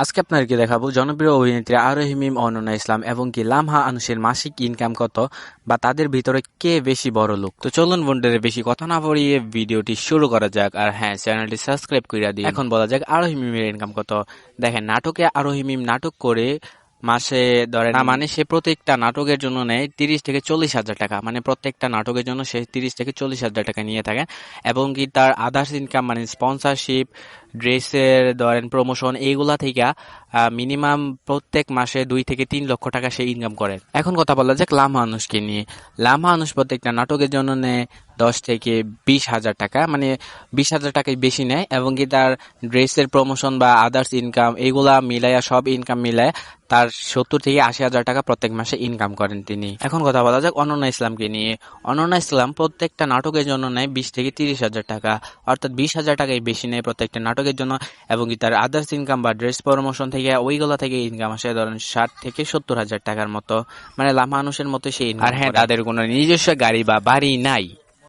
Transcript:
আজকে আপনাদেরকে দেখাবো জনপ্রিয় অভিনেত্রী আরোহী মিম, অনন্যা ইসলাম এবং কি লামহা আনুশের মাসিক ইনকাম কত বা তাদের ভিতরে কে বেশি বড় লোক। তো চলুন বন্ধুদের বেশি কথা না বাড়িয়ে ভিডিওটি শুরু করা যাক। আর হ্যাঁ, চ্যানেলটি সাবস্ক্রাইব করে দিন। এখন বলা যাক আরোহী মিমের ইনকাম কত। দেখেন, নাটকে আরোহী মিম নাটক করে মাসে ধরে না, মানে সে প্রত্যেকটা নাটকের জন্য নেয় 30 থেকে 40 হাজার টাকা। মানে প্রত্যেকটা নাটকের জন্য সে 30 থেকে 40 হাজার টাকা নিয়ে থাকে। এবং কি তার আদার্স ইনকাম মানে স্পন্সরশিপ, ড্রেসের ধরেন প্রমোশন, এইগুলা থেকে মিনিমাম প্রত্যেক মাসে 2 থেকে 3 লক্ষ টাকা সে ইনকাম করে। এখন কথা বলা যাক লামহা আনুশকে নিয়ে। লামহা আনুশ প্রত্যেকটা নাটকের জন্য নেয় 10 থেকে 20 হাজার টাকা, মানে 20 হাজার টাকাই বেশি নেয়। এবং কি তার ড্রেসের প্রমোশন বা আদার্স ইনকাম এইগুলা মিলাইয়া, সব ইনকাম মিলায় তার 70 থেকে 80 হাজার টাকা প্রত্যেক মাসে ইনকাম করেন তিনি। এখন কথা বলা যাক অনন্যা ইসলামকে নিয়ে। অনন্যা ইসলাম প্রত্যেকটা নাটকের জন্য নেয় 20 থেকে 30 হাজার টাকা, অর্থাৎ 20 হাজার টাকাই বেশি নেয় প্রত্যেকটা নাটকের জন্য। এবং কি তার আদার্স ইনকাম বা ড্রেস প্রমোশন থেকে ওইগুলা থেকে ইনকাম আসে ধরেন 60 থেকে 70 হাজার টাকার মতো। মানে লামহা আনুশের মতো সেই। আর হ্যাঁ, তাদের কোনো নিজস্ব গাড়ি বা বাড়ি নাই।